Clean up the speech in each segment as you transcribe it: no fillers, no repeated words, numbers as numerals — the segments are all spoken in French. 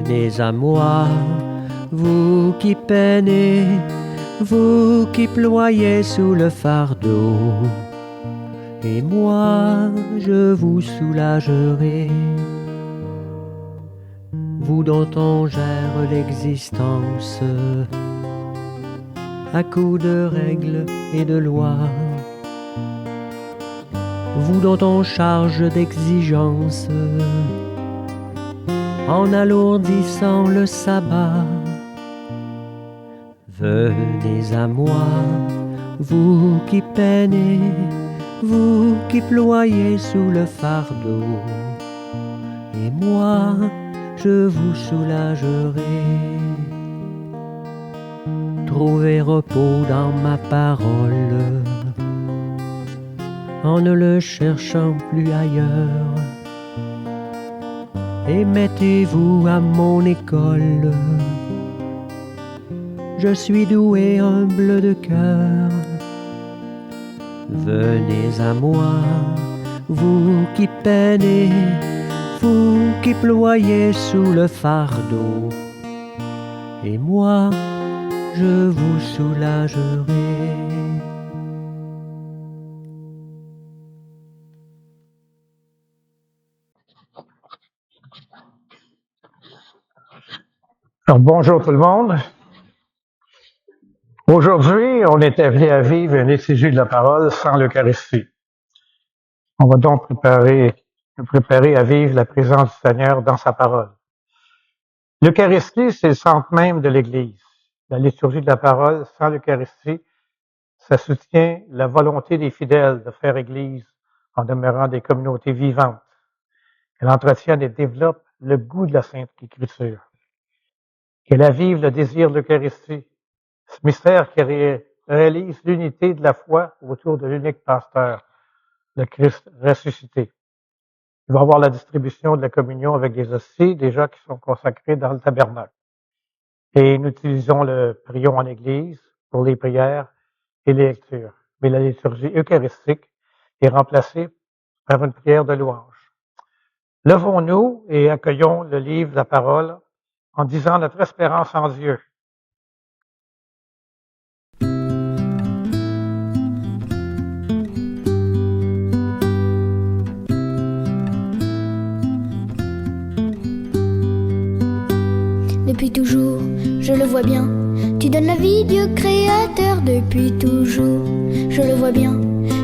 Venez à moi, vous qui peinez, vous qui ployez sous le fardeau, et moi je vous soulagerai. Vous dont on gère l'existence à coups de règles et de lois, vous dont on charge d'exigences en alourdissant le sabbat. Venez à moi, vous qui peinez, vous qui ployez sous le fardeau, et moi je vous soulagerai. Trouvez repos dans ma parole, en ne le cherchant plus ailleurs, et mettez-vous à mon école. Je suis doué, humble de cœur. Venez à moi, vous qui peinez, vous qui ployez sous le fardeau, et moi je vous soulagerai. Alors, bonjour tout le monde. Aujourd'hui, on est appelé à vivre un exégèse de la parole sans l'Eucharistie. On va donc nous préparer à vivre la présence du Seigneur dans sa parole. L'Eucharistie, c'est le centre même de l'Église. La liturgie de la parole sans l'Eucharistie, ça soutient la volonté des fidèles de faire Église en demeurant des communautés vivantes. Elle entretient et développe le goût de la Sainte Écriture. Qu'elle avive le désir de l'Eucharistie, ce mystère qui réalise l'unité de la foi autour de l'unique pasteur, le Christ ressuscité. Il va y avoir la distribution de la communion avec des hosties déjà qui sont consacrées dans le tabernacle. Et nous utilisons le prions en Église pour les prières et les lectures. Mais la liturgie eucharistique est remplacée par une prière de louange. Levons-nous et accueillons le livre de la parole en disant notre espérance en Dieu. Depuis toujours, je le vois bien, tu donnes la vie, Dieu créateur. Depuis toujours, je le vois bien,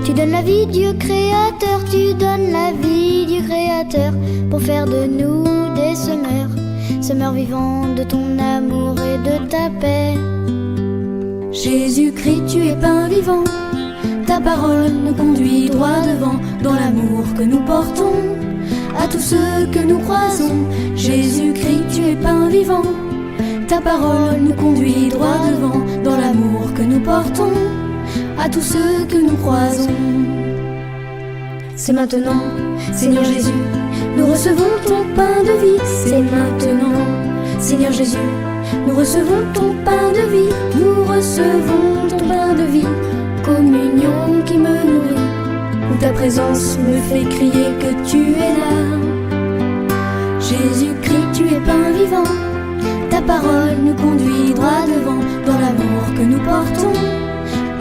tu donnes la vie, Dieu créateur. Tu donnes la vie, Dieu créateur, pour faire de nous des semeurs vivants de ton amour et de ta paix. Jésus-Christ, tu es pain vivant, ta parole nous conduit droit devant, dans l'amour que nous portons à tous ceux que nous croisons. Jésus-Christ, tu es pain vivant, ta parole nous conduit droit devant, dans l'amour que nous portons à tous ceux que nous croisons. C'est maintenant, Seigneur Jésus, nous recevons ton pain de vie. C'est maintenant, Seigneur Jésus, nous recevons ton pain de vie. Nous recevons ton pain de vie, communion qui me nourrit, où ta présence me fait crier que tu es là. Jésus-Christ, tu es pain vivant, ta parole nous conduit droit devant, dans l'amour que nous portons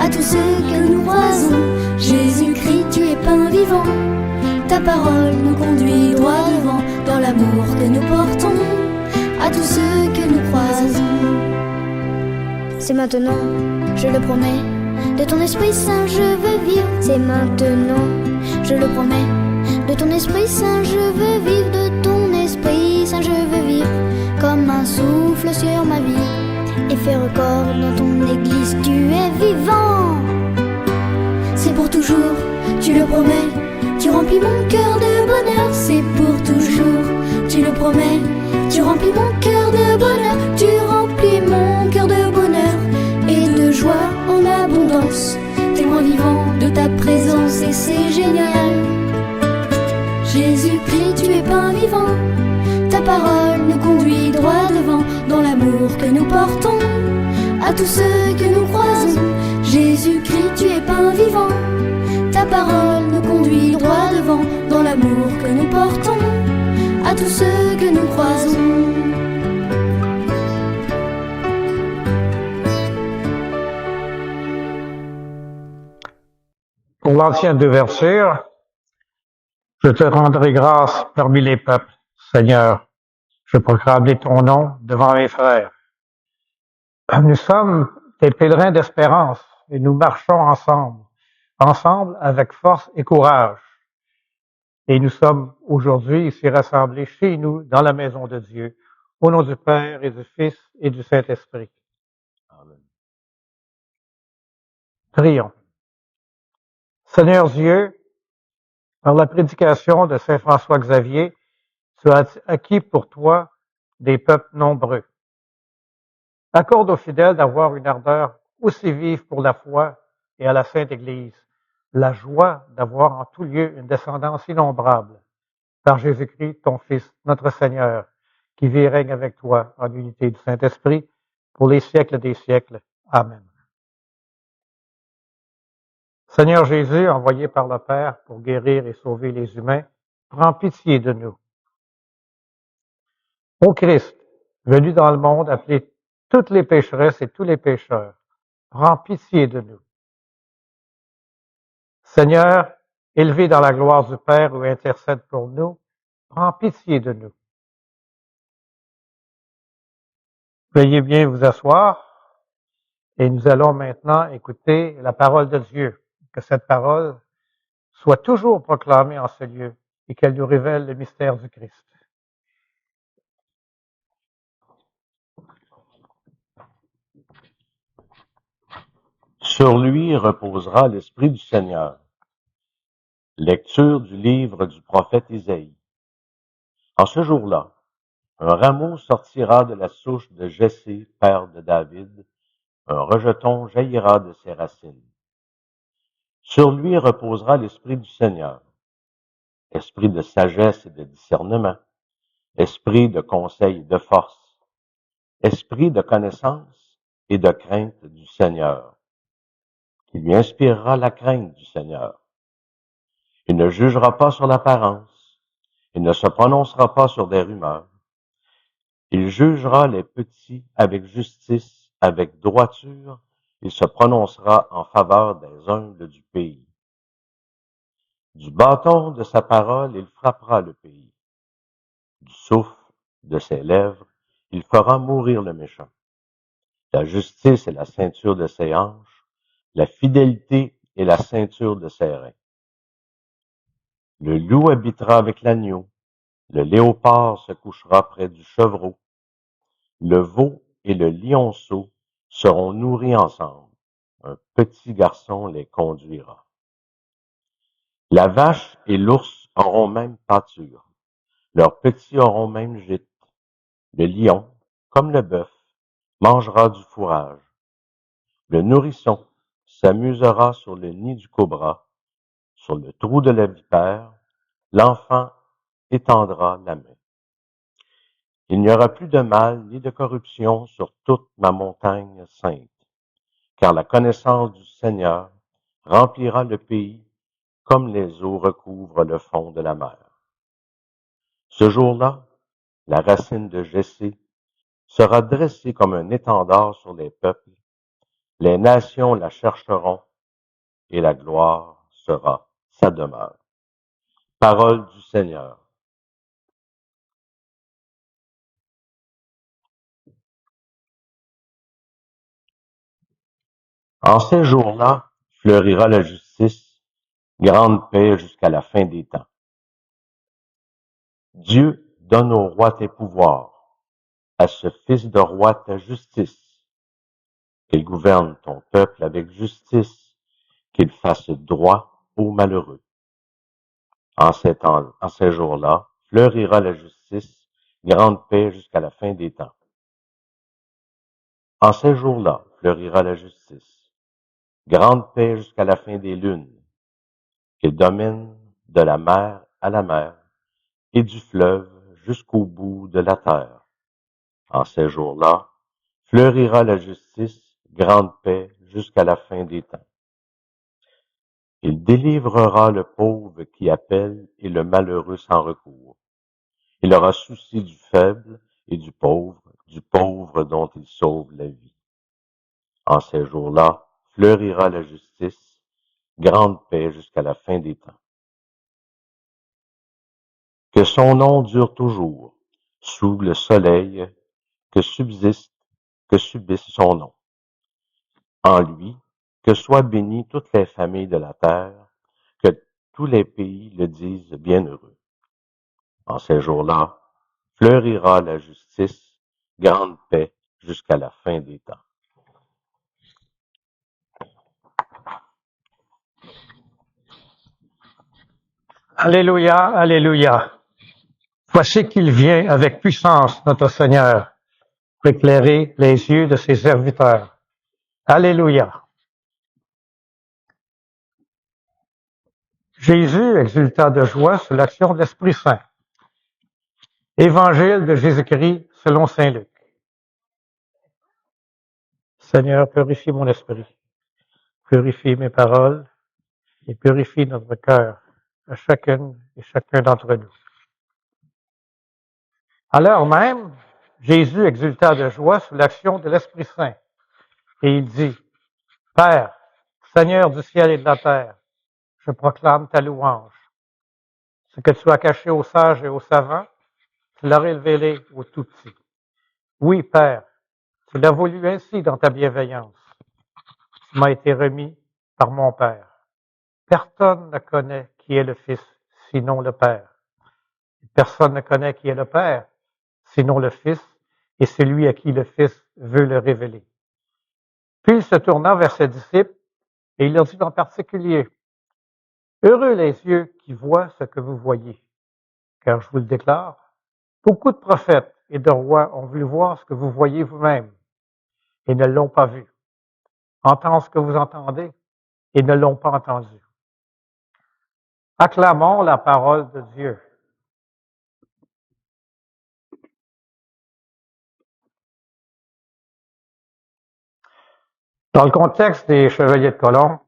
à tous ceux que nous croisons. Jésus-Christ, tu es pain vivant, ta parole nous conduit droit devant, dans l'amour que nous portons à tous ceux que nous croisons. C'est maintenant, je le promets, de ton Esprit Saint je veux vivre. C'est maintenant, je le promets, de ton Esprit Saint je veux vivre. De ton Esprit Saint je veux vivre, comme un souffle sur ma vie, et faire record dans ton Église. Tu es vivant, c'est pour toujours, tu le promets. Tu remplis mon cœur de bonheur, c'est pour toujours, tu le promets. Tu remplis mon cœur de bonheur, tu remplis mon cœur de bonheur et de joie en abondance, témoin vivant de ta présence, et c'est génial. Jésus-Christ, tu es pain vivant, ta parole nous conduit droit devant, dans l'amour que nous portons à tous ceux que nous croisons. Jésus-Christ, tu es pain vivant, ta parole nous conduit droit devant, dans l'amour que nous portons à tous ceux que nous croisons. Pour l'ancienne ouverture, je te rendrai grâce parmi les peuples, Seigneur. Je proclamerai ton nom devant mes frères. Nous sommes des pèlerins d'espérance et nous marchons ensemble avec force et courage. Et nous sommes aujourd'hui ici rassemblés chez nous dans la maison de Dieu, au nom du Père et du Fils et du Saint-Esprit. Amen. Prions. Seigneur Dieu, par la prédication de Saint François Xavier, tu as acquis pour toi des peuples nombreux. Accorde aux fidèles d'avoir une ardeur aussi vive pour la foi et à la Sainte Église, la joie d'avoir en tout lieu une descendance innombrable, par Jésus-Christ, ton Fils, notre Seigneur, qui vit et règne avec toi en unité du Saint-Esprit pour les siècles des siècles. Amen. Seigneur Jésus, envoyé par le Père pour guérir et sauver les humains, prends pitié de nous. Ô Christ, venu dans le monde appeler toutes les pécheresses et tous les pécheurs, prends pitié de nous. Seigneur, élevé dans la gloire du Père ou intercède pour nous, prends pitié de nous. Veuillez bien vous asseoir et nous allons maintenant écouter la parole de Dieu. Que cette parole soit toujours proclamée en ce lieu et qu'elle nous révèle le mystère du Christ. Sur lui reposera l'Esprit du Seigneur. Lecture du livre du prophète Isaïe. En ce jour-là, un rameau sortira de la souche de Jessé, père de David, un rejeton jaillira de ses racines. Sur lui reposera l'Esprit du Seigneur, esprit de sagesse et de discernement, esprit de conseil et de force, esprit de connaissance et de crainte du Seigneur, qui lui inspirera la crainte du Seigneur. Il ne jugera pas sur l'apparence, il ne se prononcera pas sur des rumeurs. Il jugera les petits avec justice, avec droiture, il se prononcera en faveur des humbles du pays. Du bâton de sa parole, il frappera le pays. Du souffle de ses lèvres, il fera mourir le méchant. La justice est la ceinture de ses hanches, la fidélité est la ceinture de ses reins. Le loup habitera avec l'agneau, le léopard se couchera près du chevreau. Le veau et le lionceau seront nourris ensemble. Un petit garçon les conduira. La vache et l'ours auront même pâture. Leurs petits auront même gîte. Le lion, comme le bœuf, mangera du fourrage. Le nourrisson s'amusera sur le nid du cobra, sur le trou de la vipère. L'enfant étendra la main. Il n'y aura plus de mal ni de corruption sur toute ma montagne sainte, car la connaissance du Seigneur remplira le pays comme les eaux recouvrent le fond de la mer. Ce jour-là, la racine de Jessé sera dressée comme un étendard sur les peuples, les nations la chercheront et la gloire sera sa demeure. Parole du Seigneur. En ces jours-là, fleurira la justice, grande paix jusqu'à la fin des temps. Dieu donne au roi tes pouvoirs, à ce fils de roi ta justice, qu'il gouverne ton peuple avec justice, qu'il fasse droit aux malheureux. En ces jours-là, fleurira la justice, grande paix jusqu'à la fin des temps. En ces jours-là, fleurira la justice, grande paix jusqu'à la fin des lunes, qu'il domine de la mer à la mer et du fleuve jusqu'au bout de la terre. En ces jours-là, fleurira la justice, grande paix jusqu'à la fin des temps. Il délivrera le pauvre qui appelle et le malheureux sans recours. Il aura souci du faible et du pauvre dont il sauve la vie. En ces jours-là, fleurira la justice, grande paix jusqu'à la fin des temps. Que son nom dure toujours, sous le soleil, que subsiste son nom. En lui, que soient bénies toutes les familles de la terre, que tous les pays le disent bienheureux. En ces jours-là, fleurira la justice, grande paix jusqu'à la fin des temps. Alléluia, Alléluia. Voici qu'il vient avec puissance, notre Seigneur, pour éclairer les yeux de ses serviteurs. Alléluia. Jésus exulta de joie sous l'action de l'Esprit Saint. Évangile de Jésus-Christ selon saint Luc. Seigneur, purifie mon esprit, purifie mes paroles et purifie notre cœur à chacune et chacun d'entre nous. À l'heure même, Jésus exulta de joie sous l'action de l'Esprit Saint et il dit, Père, Seigneur du ciel et de la terre, je proclame ta louange. Ce que tu as caché aux sages et aux savants, tu l'as révélé aux tout-petits. Oui, Père, tu l'as voulu ainsi dans ta bienveillance. Tu m'as été remis par mon Père. Personne ne connaît qui est le Fils, sinon le Père. Personne ne connaît qui est le Père, sinon le Fils, et celui à qui le Fils veut le révéler. Puis il se tourna vers ses disciples, et il leur dit en particulier, Heureux les yeux qui voient ce que vous voyez, car je vous le déclare, beaucoup de prophètes et de rois ont voulu voir ce que vous voyez vous-même, et ne l'ont pas vu. Entendre ce que vous entendez, et ne l'ont pas entendu. Acclamons la parole de Dieu. Dans le contexte des Chevaliers de Colomb,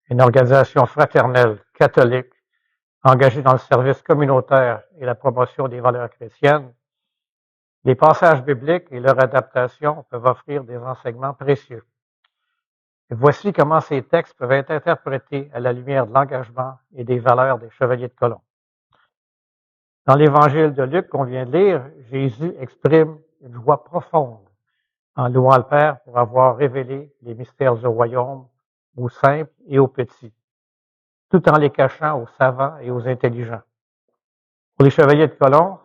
une organisation fraternelle catholique engagée dans le service communautaire et la promotion des valeurs chrétiennes, les passages bibliques et leur adaptation peuvent offrir des enseignements précieux. Et voici comment ces textes peuvent être interprétés à la lumière de l'engagement et des valeurs des Chevaliers de Colomb. Dans l'Évangile de Luc qu'on vient de lire, Jésus exprime une joie profonde en louant le Père pour avoir révélé les mystères du royaume aux simples et aux petits, tout en les cachant aux savants et aux intelligents. Pour les Chevaliers de Colomb,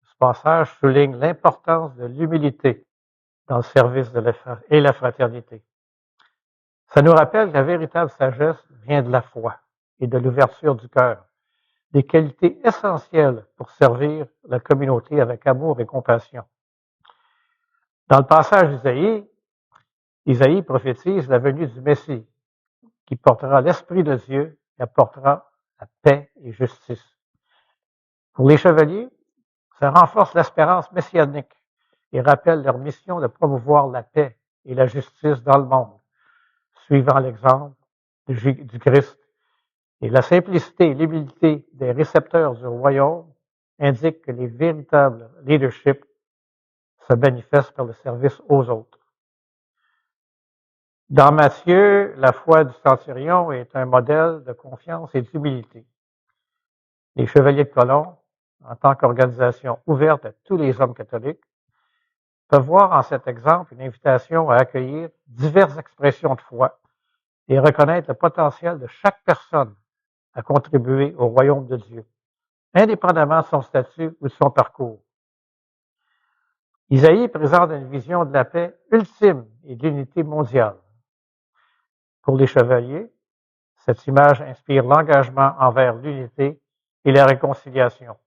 ce passage souligne l'importance de l'humilité dans le service et la fraternité. Ça nous rappelle que la véritable sagesse vient de la foi et de l'ouverture du cœur, des qualités essentielles pour servir la communauté avec amour et compassion. Dans le passage d'Isaïe, Isaïe prophétise la venue du Messie, qui portera l'Esprit de Dieu et apportera la paix et justice. Pour les chevaliers, ça renforce l'espérance messianique et rappelle leur mission de promouvoir la paix et la justice dans le monde, suivant l'exemple du Christ. Et la simplicité et l'humilité des récepteurs du royaume indiquent que les véritables leaderships se manifestent par le service aux autres. Dans Matthieu, la foi du centurion est un modèle de confiance et d'humilité. Les Chevaliers de Colomb, en tant qu'organisation ouverte à tous les hommes catholiques, peuvent voir en cet exemple une invitation à accueillir diverses expressions de foi et reconnaître le potentiel de chaque personne à contribuer au royaume de Dieu, indépendamment de son statut ou de son parcours. Isaïe présente une vision de la paix ultime et de l'unité mondiale. Pour les chevaliers, cette image inspire l'engagement envers l'unité et la réconciliation,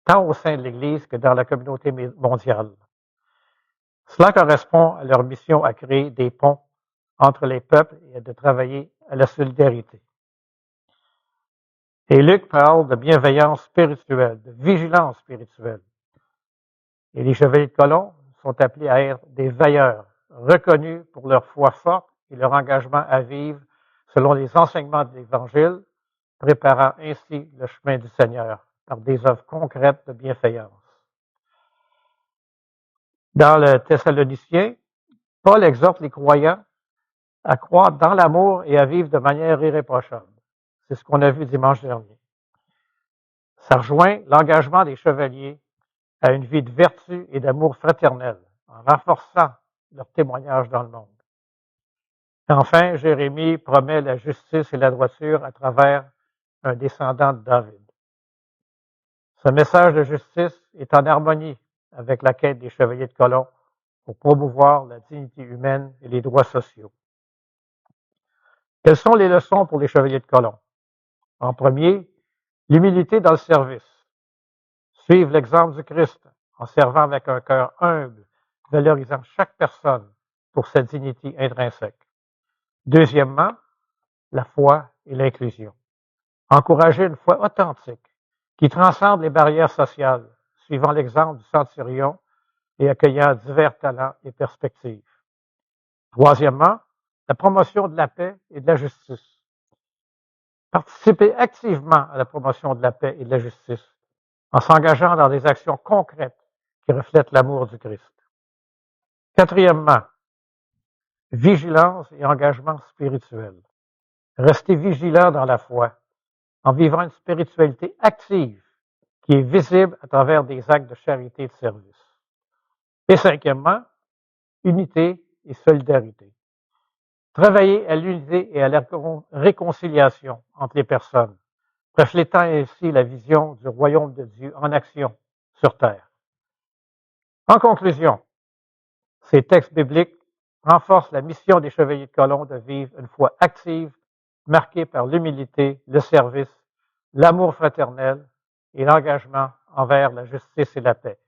tant au sein de l'Église que dans la communauté mondiale. Cela correspond à leur mission à créer des ponts entre les peuples et de travailler à la solidarité. Et Luc parle de bienveillance spirituelle, de vigilance spirituelle. Et les Chevaliers de Colomb sont appelés à être des veilleurs, reconnus pour leur foi forte et leur engagement à vivre selon les enseignements de l'Évangile, préparant ainsi le chemin du Seigneur par des œuvres concrètes de bienfaillance. Dans le Thessaloniciens, Paul exhorte les croyants à croire dans l'amour et à vivre de manière irréprochable. C'est ce qu'on a vu dimanche dernier. Ça rejoint l'engagement des chevaliers à une vie de vertu et d'amour fraternel, en renforçant leur témoignage dans le monde. Enfin, Jérémie promet la justice et la droiture à travers un descendant de David. Ce message de justice est en harmonie avec la quête des chevaliers de colon pour promouvoir la dignité humaine et les droits sociaux. Quelles sont les leçons pour les chevaliers de colon? En premier, l'humilité dans le service. Suivre l'exemple du Christ en servant avec un cœur humble, valorisant chaque personne pour sa dignité intrinsèque. Deuxièmement, la foi et l'inclusion. Encourager une foi authentique qui transcende les barrières sociales, suivant l'exemple du centurion et accueillant divers talents et perspectives. Troisièmement, la promotion de la paix et de la justice. Participer activement à la promotion de la paix et de la justice en s'engageant dans des actions concrètes qui reflètent l'amour du Christ. Quatrièmement, vigilance et engagement spirituel. Rester vigilant dans la foi en vivant une spiritualité active qui est visible à travers des actes de charité et de service. Et cinquièmement, unité et solidarité. Travailler à l'unité et à la réconciliation entre les personnes, reflétant ainsi la vision du royaume de Dieu en action sur terre. En conclusion, ces textes bibliques renforcent la mission des chevaliers de colon de vivre une foi active, marquée par l'humilité, le service, l'amour fraternel et l'engagement envers la justice et la paix,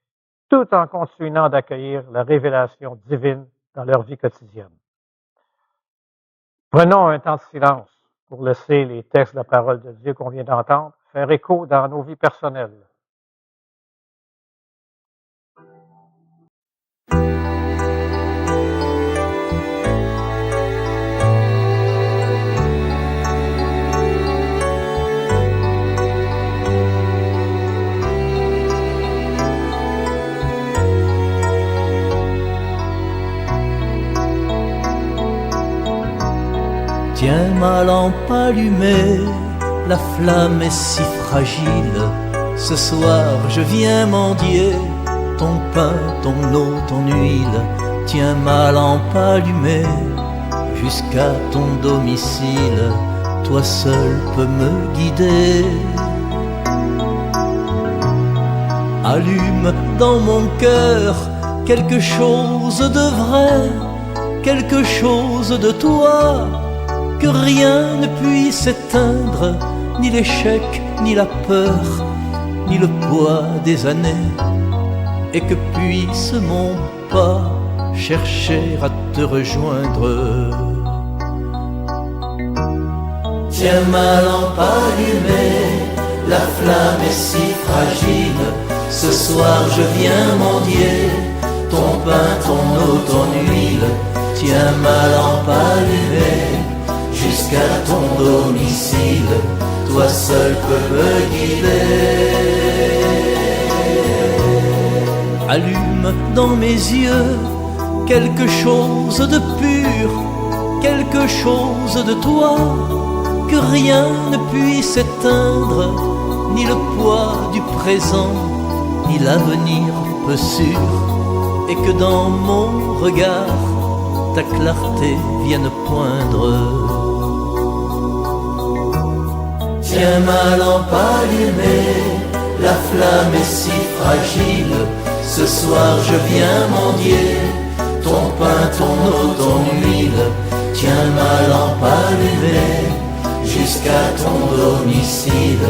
tout en continuant d'accueillir la révélation divine dans leur vie quotidienne. Prenons un temps de silence pour laisser les textes de la parole de Dieu qu'on vient d'entendre faire écho dans nos vies personnelles. Tiens ma lampe allumée, la flamme est si fragile. Ce soir je viens mendier ton pain, ton eau, ton huile. Tiens ma lampe allumée jusqu'à ton domicile. Toi seul peux me guider. Allume dans mon cœur quelque chose de vrai, quelque chose de toi, que rien ne puisse éteindre, ni l'échec, ni la peur, ni le poids des années, et que puisse mon pas chercher à te rejoindre. Tiens ma lampe allumée, la flamme est si fragile. Ce soir je viens mendier ton pain, ton eau, ton huile. Tiens ma lampe allumée jusqu'à ton domicile, toi seul peux me guider. Allume dans mes yeux quelque chose de pur, quelque chose de toi, que rien ne puisse éteindre, ni le poids du présent, ni l'avenir peu sûr, et que dans mon regard ta clarté vienne poindre. Tiens ma lampe allumée, la flamme est si fragile. Ce soir je viens mendier ton pain, ton eau, ton huile. Tiens ma lampe allumée jusqu'à ton domicile.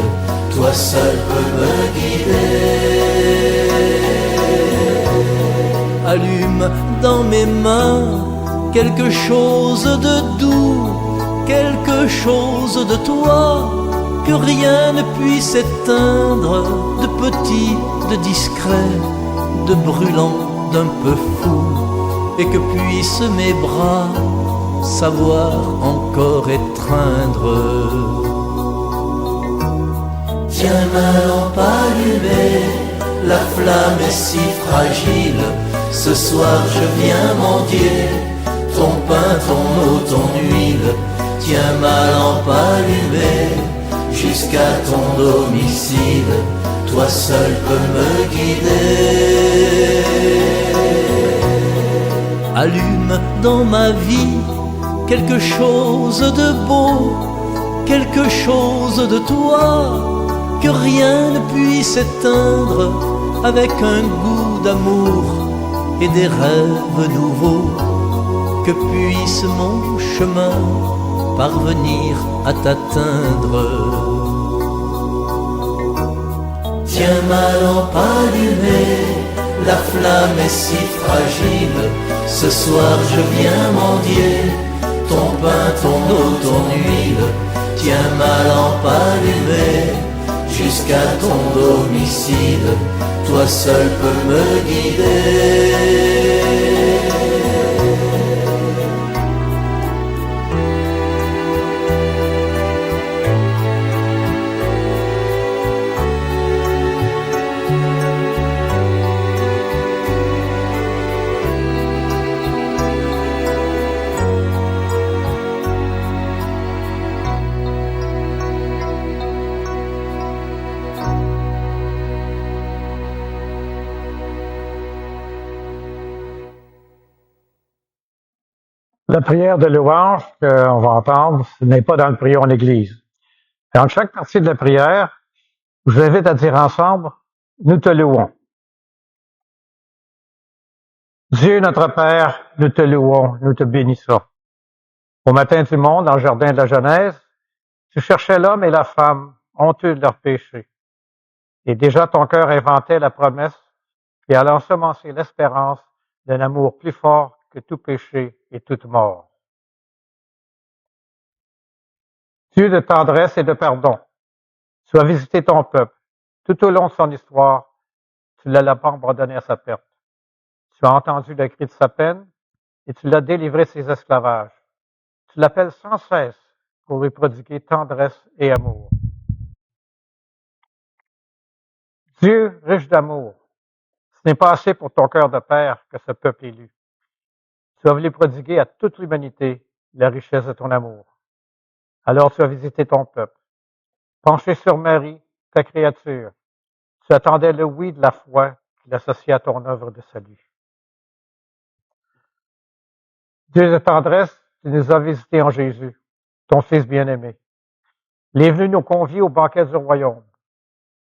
Toi seul peux me guider. Allume dans mes mains quelque chose de doux, quelque chose de toi, que rien ne puisse éteindre, de petit, de discret, de brûlant, d'un peu fou, et que puissent mes bras savoir encore étreindre. Tiens ma lampe allumée, la flamme est si fragile. Ce soir je viens mendier ton pain, ton eau, ton huile. Tiens ma lampe allumée jusqu'à ton domicile, toi seul peux me guider. Allume dans ma vie quelque chose de beau, quelque chose de toi, que rien ne puisse éteindre, avec un goût d'amour et des rêves nouveaux, que puisse mon chemin parvenir à t'atteindre. Tiens ma lampe allumée, la flamme est si fragile, ce soir je viens mendier ton pain, ton eau, ton huile. Tiens ma lampe allumée, jusqu'à ton domicile, toi seul peux me guider. La prière de louange qu'on va entendre, ce n'est pas dans le prière en Église. Dans chaque partie de la prière, je vous invite à dire ensemble, nous te louons. Dieu notre Père, nous te louons, nous te bénissons. Au matin du monde, dans le jardin de la Genèse, tu cherchais l'homme et la femme, honteux de leurs péchés. Et déjà ton cœur inventait la promesse et allait ensemencer l'espérance d'un amour plus fort que tout péché et toute mort. Dieu de tendresse et de pardon, tu as visité ton peuple. Tout au long de son histoire, tu ne l'as pas abandonné à sa perte. Tu as entendu le cri de sa peine et tu l'as délivré de ses esclavages. Tu l'appelles sans cesse pour lui prodiguer tendresse et amour. Dieu, riche d'amour, ce n'est pas assez pour ton cœur de père que ce peuple élu. Tu as voulu prodiguer à toute l'humanité la richesse de ton amour. Alors tu as visité ton peuple. Penché sur Marie, ta créature, tu attendais le oui de la foi qui l'associait à ton œuvre de salut. Dieu de tendresse, tu nous as visités en Jésus, ton Fils bien-aimé. Il est venu nous convier au banquet du royaume.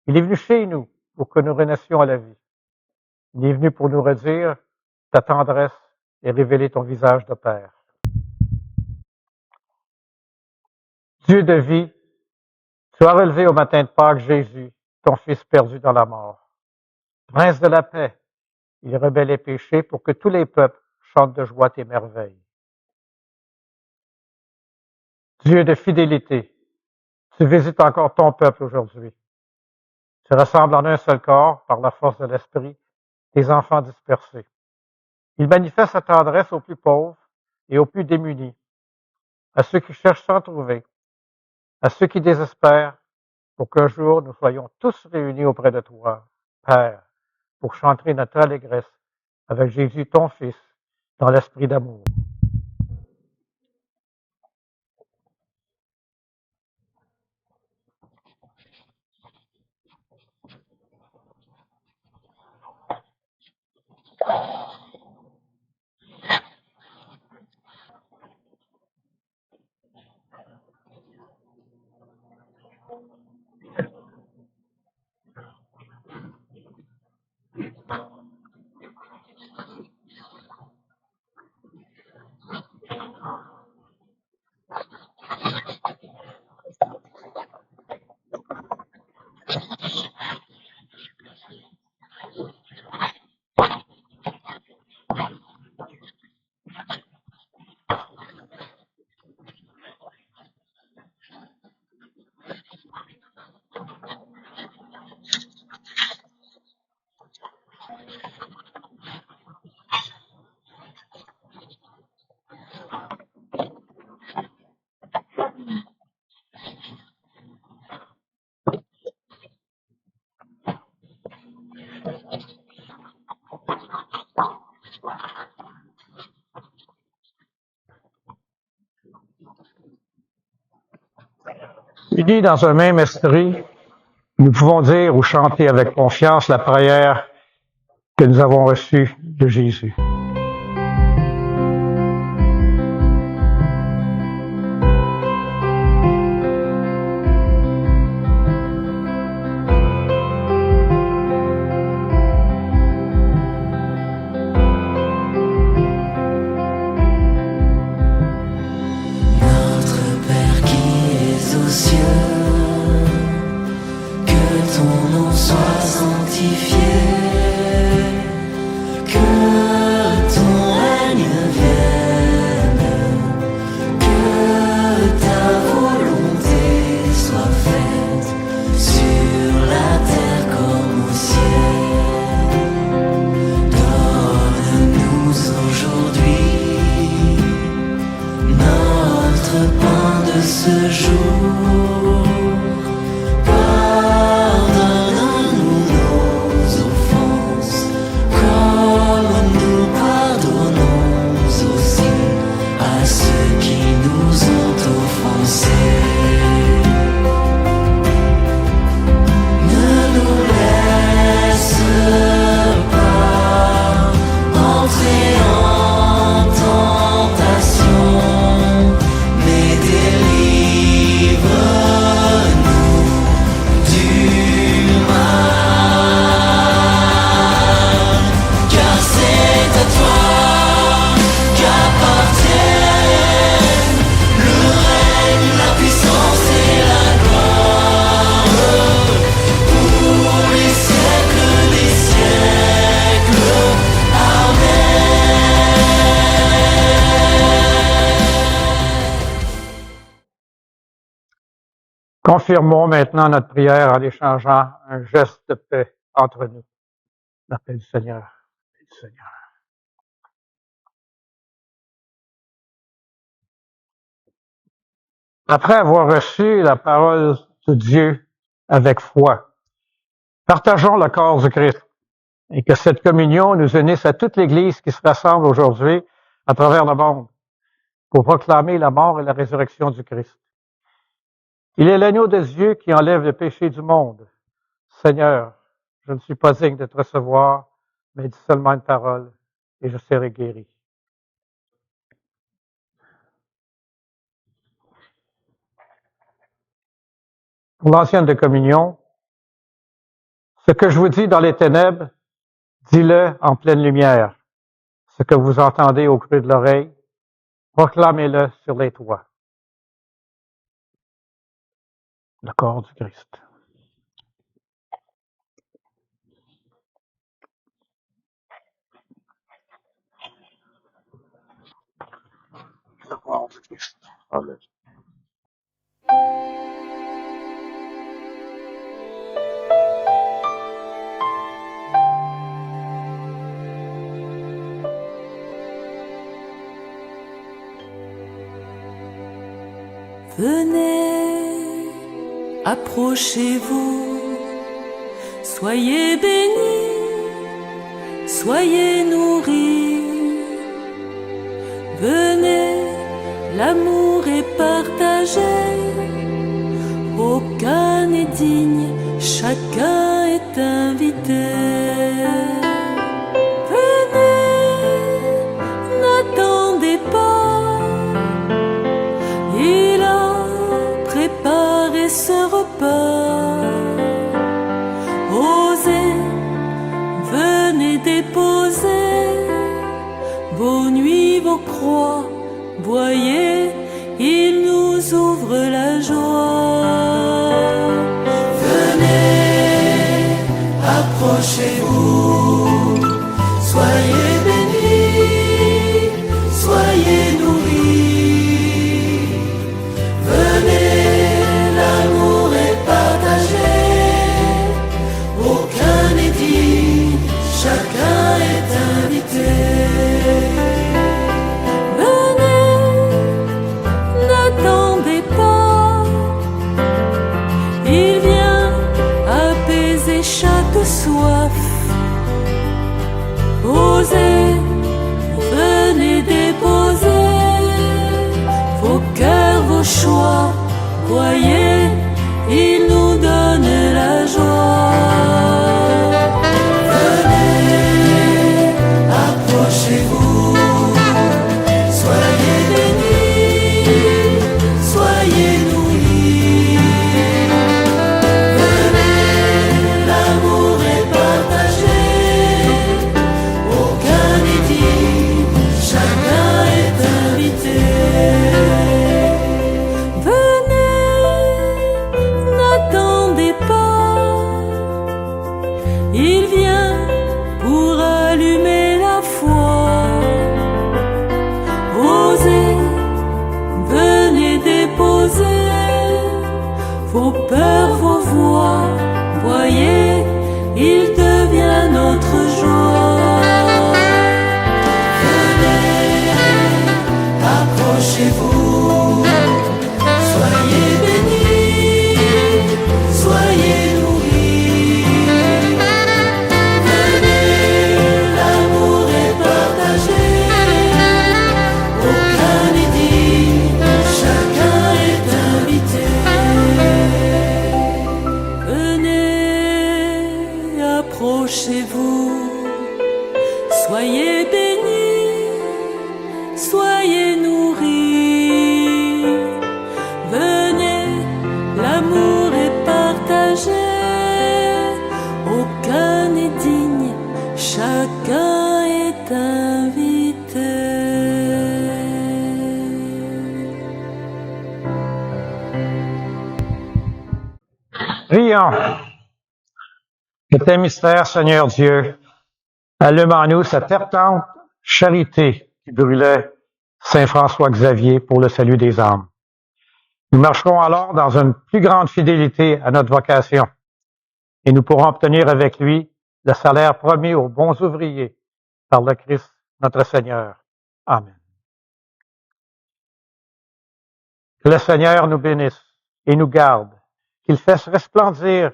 Il est venu chez nous pour que nous renaissions à la vie. Il est venu pour nous redire ta tendresse et révéler ton visage de Père. Dieu de vie, tu as relevé au matin de Pâques Jésus, ton Fils perdu dans la mort. Prince de la paix, il rebelle les péchés pour que tous les peuples chantent de joie tes merveilles. Dieu de fidélité, tu visites encore ton peuple aujourd'hui. Tu rassembles en un seul corps, par la force de l'Esprit, tes enfants dispersés. Il manifeste sa tendresse aux plus pauvres et aux plus démunis, à ceux qui cherchent sans trouver, à ceux qui désespèrent, pour qu'un jour nous soyons tous réunis auprès de toi, Père, pour chanter notre allégresse avec Jésus, ton Fils, dans l'esprit d'amour. Unis dans un même esprit, nous pouvons dire ou chanter avec confiance la prière que nous avons reçue de Jésus. Confirmons maintenant notre prière en échangeant un geste de paix entre nous. La paix du Seigneur. La paix du Seigneur. Après avoir reçu la parole de Dieu avec foi, partageons le corps du Christ et que cette communion nous unisse à toute l'Église qui se rassemble aujourd'hui à travers le monde pour proclamer la mort et la résurrection du Christ. Il est l'agneau de Dieu qui enlève le péché du monde. Seigneur, je ne suis pas digne de te recevoir, mais dis seulement une parole et je serai guéri. Pour l'ancienne de communion, ce que je vous dis dans les ténèbres, dis-le en pleine lumière. Ce que vous entendez au creux de l'oreille, proclamez-le sur les toits. Le corps du Christ. Le corps du Christ. Amen. Venez, approchez-vous, soyez bénis, soyez nourris. Venez, l'amour est partagé, aucun n'est digne, chacun est invité. Venez, n'attendez pas, il a préparé ce repas. Osez, venez déposer vos nuits, vos croix, voyez, il nous ouvre la joie. Venez, approchez-vous, soyez bénis, soyez nourris. Venez, l'amour est partagé, aucun n'est digne, chacun est invité. N'attendez pas, il vient apaiser chaque soif. Osez, venez déposer vos cœurs, vos choix, croyez. vos peurs, vos voix, voyez, il devient notre joie. Venez, approchez-vous, soyez bénis, soyez nourris. Venez, l'amour est partagé, aucun n'est digne, chacun est invité. Venez, approchez-vous, soyez bénis, soyez nourris. Venez, l'amour est partagé, aucun n'est digne, chacun est invité. Prions. Que tes mystères, Seigneur Dieu, allume en nous cette ardente charité qui brûlait Saint François Xavier pour le salut des âmes. Nous marcherons alors dans une plus grande fidélité à notre vocation et nous pourrons obtenir avec lui le salaire promis aux bons ouvriers par le Christ notre Seigneur. Amen. Que le Seigneur nous bénisse et nous garde, qu'il fasse resplendir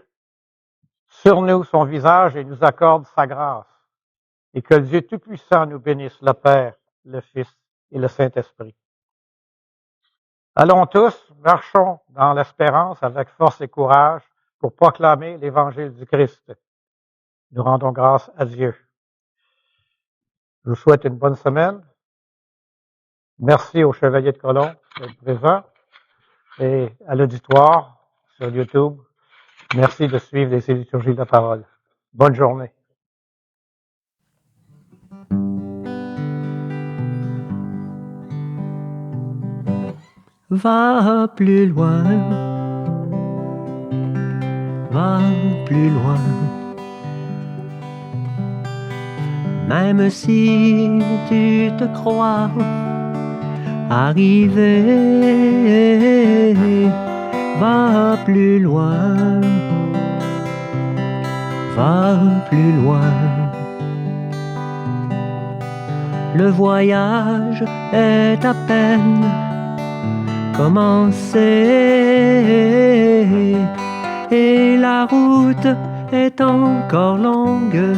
sur nous son visage et nous accorde sa grâce, et que Dieu Tout-Puissant nous bénisse, le Père, le Fils et le Saint-Esprit. Allons tous, marchons dans l'espérance avec force et courage pour proclamer l'Évangile du Christ. Nous rendons grâce à Dieu. Je vous souhaite une bonne semaine. Merci au Chevalier de Colomb d'être présent et à l'auditoire sur YouTube. Merci de suivre les liturgies de la parole. Bonne journée. Va plus loin, va plus loin. Même si tu te crois arrivé, va plus loin, va plus loin. Le voyage est à peine commencé et la route est encore longue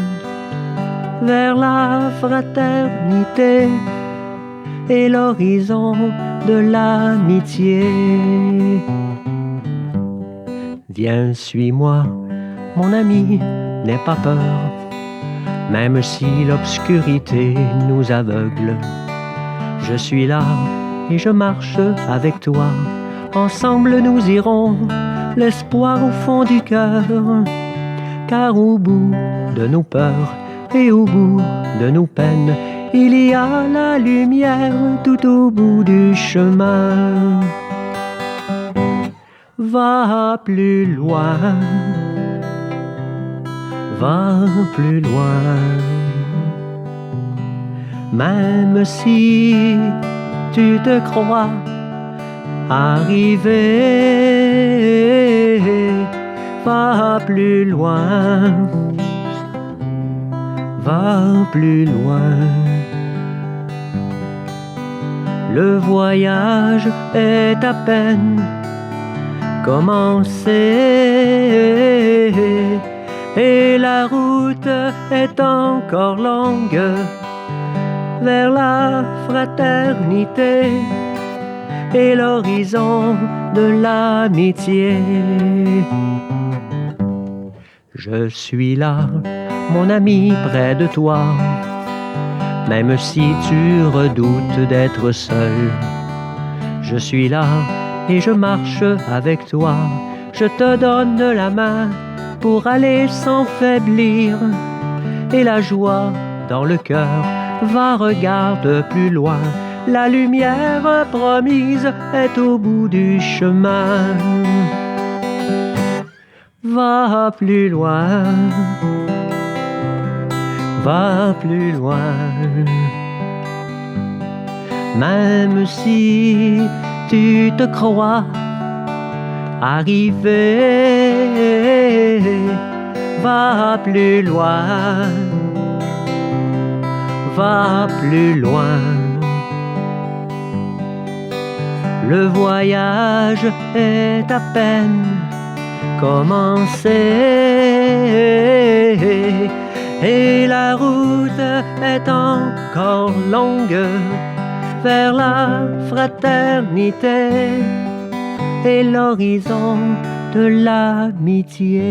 vers la fraternité et l'horizon de l'amitié. Viens, suis-moi, mon ami, n'aie pas peur, même si l'obscurité nous aveugle. Je suis là et je marche avec toi. Ensemble nous irons, l'espoir au fond du cœur, car au bout de nos peurs et au bout de nos peines, il y a la lumière tout au bout du chemin. Va plus loin, va plus loin. Même si tu te crois arrivé, va plus loin, va plus loin. Le voyage est à peine commencé et la route est encore longue vers la fraternité et l'horizon de l'amitié. Je suis là, mon ami, près de toi, même si tu redoutes d'être seul. Je suis là et je marche avec toi. Je te donne la main pour aller sans faiblir. Et la joie dans le cœur, va, regarde plus loin. La lumière promise est au bout du chemin. Va plus loin, va plus loin. Même si tu te crois arriver. Va plus loin, va plus loin. Le voyage est à peine commencé et la route est encore longue vers la fraternité et l'horizon de l'amitié.